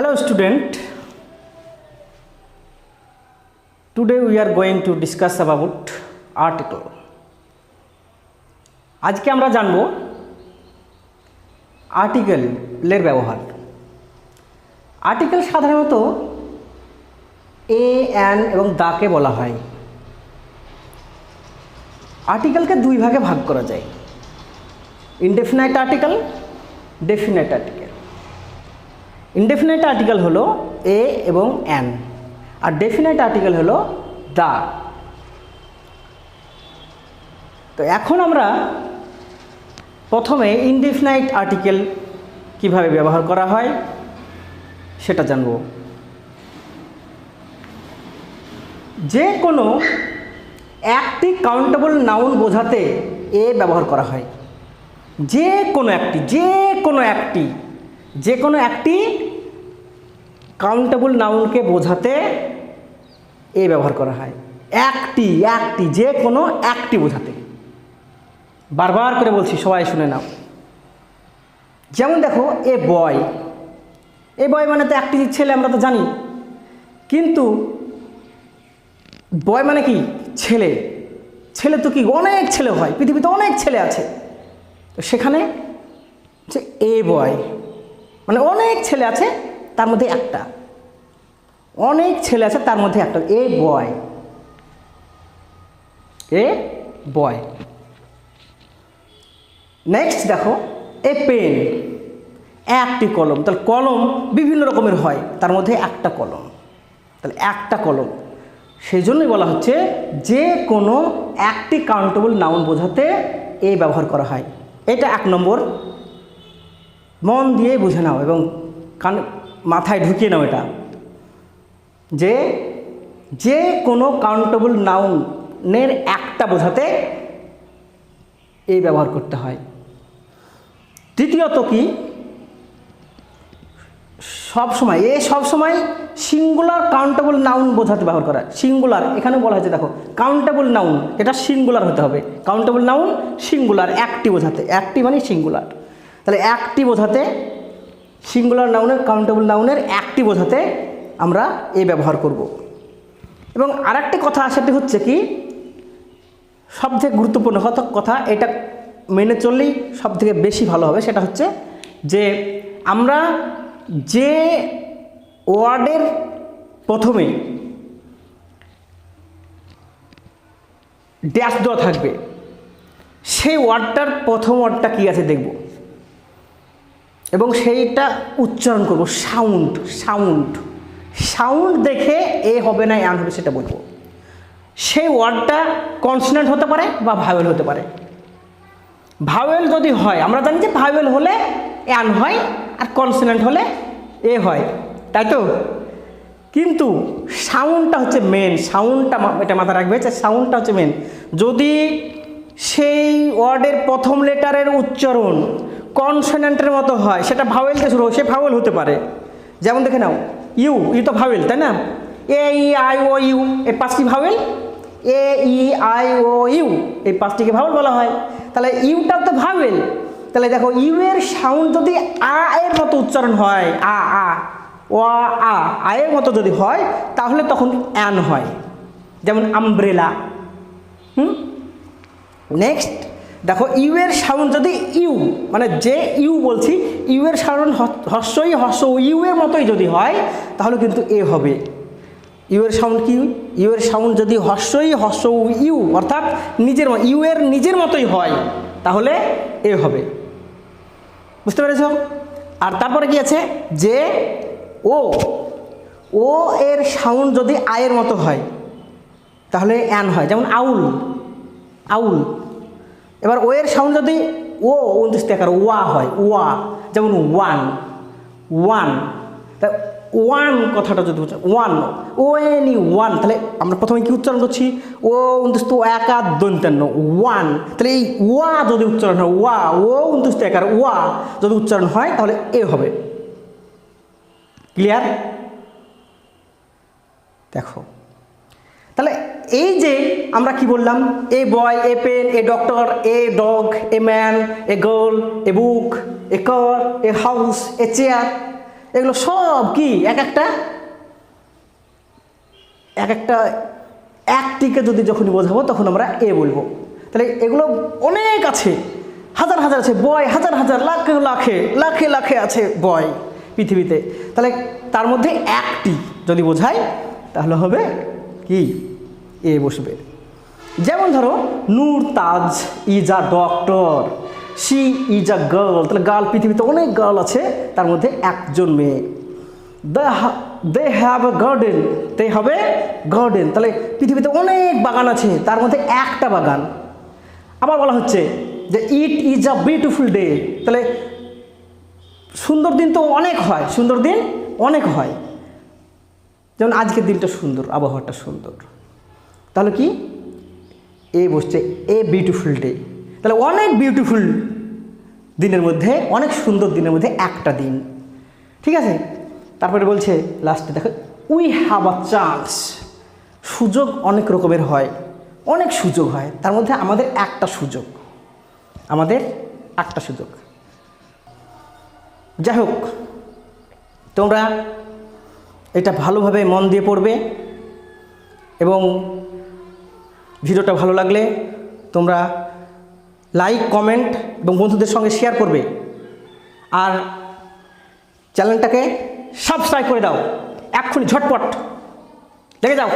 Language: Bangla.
Hello student, today we are going to discuss about article. আজকে আমরা জানব আর্টিকেলের ব্যবহার। আর্টিকেল সাধারণত এ অ্যান এবং দাকে বলা হয়। আর্টিকেলকে দুই ভাগে ভাগ করা যায়, indefinite article, definite article. Indefinite article হলো এ এবং অ্যান, আর ডেফিনাইট আর্টিকেল হলো দা। তো এখন আমরা প্রথমে ইনডেফিনাইট আর্টিকেল কিভাবে ব্যবহার করা হয় সেটা জানব। যে কোনো একটি কাউন্টেবল নাউন বোঝাতে এ ব্যবহার করা হয়। যে কোনো একটি কাউন্টেবল নাউনকে বোঝাতে এ ব্যবহার করা হয়। একটি যে কোনো একটি বোঝাতে। বারবার করে বলছি, সবাই শুনে নাও। যেমন দেখো, এ বয় মানে তো একটি ছেলে, আমরা তো জানি। কিন্তু বয় মানে কি? ছেলে। ছেলে তো কি অনেক ছেলে হয়, পৃথিবীতে অনেক ছেলে আছে। তো সেখানে যে এ বয় মানে অনেক ছেলে আছে, তার মধ্যে একটা। অনেক ছেলে আছে, তার মধ্যে একটা। এ বয়। নেক্সট দেখো, এ পেন, একটি কলম। তাহলে কলম বিভিন্ন রকমের হয়, তার মধ্যে একটা কলম। তাহলে একটা কলম, সেই জন্যই বলা হচ্ছে যে কোনো একটি কাউন্টেবল নাউন বোঝাতে এ ব্যবহার করা হয়। এটা এক নম্বর, মন দিয়ে বুঝে নাও এবং মাথায় ঢুকিয়ে নাও এটা, যে কোনো কাউন্টেবল নাউনের একটা বোঝাতে এই ব্যবহার করতে হয়। দ্বিতীয়ত কি, সবসময় সিঙ্গুলার কাউন্টেবল নাউন বোঝাতে ব্যবহার করা। সিঙ্গুলার, এখানে বলা হয়েছে দেখো, কাউন্টেবল নাউন এটা সিঙ্গুলার হতে হবে। কাউন্টেবল নাউন সিঙ্গুলার, একটি বোঝাতে। একটি মানে সিঙ্গুলার। তাহলে একটি বোঝাতে, সিঙ্গুলার নাউনের, কাউন্টেবল নাউনের একটি বোঝাতে আমরা এই ব্যবহার করব। এবং আরেকটি কথা, সেটি হচ্ছে কি, সবথেকে গুরুত্বপূর্ণ কথা, এটা মেনে চললেই সবথেকে বেশি ভালো হবে। সেটা হচ্ছে যে আমরা যে ওয়ার্ডের প্রথমে ড্যাশ দেওয়া থাকবে, সেই ওয়ার্ডটার প্রথম ওয়ার্ডটা কী আছে দেখব এবং সেইটা উচ্চারণ করব। সাউন্ড দেখে এ হবে না অ্যান হবে সেটা বলবো। সেই ওয়ার্ডটা কনসোনেন্ট হতে পারে বা ভাওয়েল হতে পারে। ভাওয়েল যদি হয়, আমরা জানি যে ভাওয়েল হলে অ্যান হয় আর কনসোনেন্ট হলে এ হয়, তাই তো? কিন্তু সাউন্ডটা হচ্ছে মেন। এটা মাথায় রাখবে যে সাউন্ডটা হচ্ছে মেন। যদি সেই ওয়ার্ডের প্রথম লেটারের উচ্চারণ কনসোনেন্টের মতো হয়, সেটা ভাওয়েল দিয়ে শুরু হয়, সে ভাওয়েল হতে পারে। যেমন দেখে নাও, ইউ তো ভাওয়েল, তাই না? এ ই আই ও ইউ, এই পাঁচটি vowel. A E I O U, এই পাঁচটিকে ভাওয়েল বলা হয়। তাহলে ইউটা তো ভাওয়েল। তাহলে দেখো, ইউ এর সাউন্ড যদি আ এর মতো উচ্চারণ হয়, আ এর মতো যদি হয়, তাহলে তখন অ্যান হয়। যেমন আমব্রেলা। নেক্সট দেখো, ইউ এর সাউন্ড যদি ইউ মানে যে ইউ বলছি, ইউ এর সাউন্ড হর্ষ ইউ এর মতোই যদি হয়, তাহলে কিন্তু এ হবে। ইউ এর সাউন্ড কি? ইউ এর সাউন্ড যদি হর্ষ ইউ অর্থাৎ ইউ এর নিজের মতোই হয়, তাহলে এ হবে। বুঝতে পেরেছ? আর তারপরে কি আছে, যে ও এর সাউন্ড যদি আয়ের মতো হয়, তাহলে অ্যান হয়। যেমন আউল। এবার ও এর সাউন্ড যদি ওয়া হয়, যেমন ওয়ান। তা ওয়ান কথাটা যদি ওয়ান, ওয়ান, তাহলে আমরা প্রথমে কি উচ্চারণ করছি? একা দন্তান্ন, ওয়ান। তাহলে এই ওয়া যদি উচ্চারণ হয়, একার ওয়া যদি উচ্চারণ হয়, তাহলে এ হবে। ক্লিয়ার? দেখো, তাহলে এই যে আমরা কি বললাম, a boy, a pen, a doctor, a dog, a man, a girl, a book, a car, a house, a chair. এগুলো সব কি এক একটা একটিকে যদি যখনই বোঝাবো তখন আমরা এ বলবো। তাহলে এগুলো অনেক আছে, হাজার হাজার আছে বয়, হাজার হাজার লাখে লাখে লাখে লাখে আছে বয় পৃথিবীতে। তাহলে তার মধ্যে একটি যদি বোঝায় তাহলে হবে কি এ বসবে। যেমন ধরো Noor Taj is a doctor, she is a girl, তাহলে গার্ল পৃথিবীতে অনেক গার্ল আছে, তার মধ্যে একজন মেয়ে। দে হ্যাভ এ গার্ডেন, তে হবে গার্ডেন, তাহলে পৃথিবীতে অনেক বাগান আছে, তার মধ্যে একটা বাগান। আবার বলা হচ্ছে যে it is a beautiful day, তাহলে সুন্দর দিন তো অনেক হয়, সুন্দর দিন অনেক হয়, যেমন আজকের দিনটা সুন্দর, আবহাওয়াটা সুন্দর, তাহলে কি এ বসছে এ বিউটিফুল ডে। তাহলে অনেক বিউটিফুল দিনের মধ্যে, অনেক সুন্দর দিনের মধ্যে একটা দিন, ঠিক আছে। তারপরে বলছে লাস্টে দেখো উই হ্যাভ আ চান্স, সুযোগ অনেক রকমের হয়, অনেক সুযোগ হয়, তার মধ্যে আমাদের একটা সুযোগ, আমাদের একটা সুযোগ। যাই হোক, তোমরা এটা ভালোভাবে মন দিয়ে পড়বে এবং ভিডিওটা ভালো লাগলে তোমরা লাইক কমেন্ট এবং বন্ধুদের সঙ্গে শেয়ার করবে, আর চ্যানেলটাকে সাবস্ক্রাইব করে দাও, এক্ষুনি ঝটপট লেগে যাও।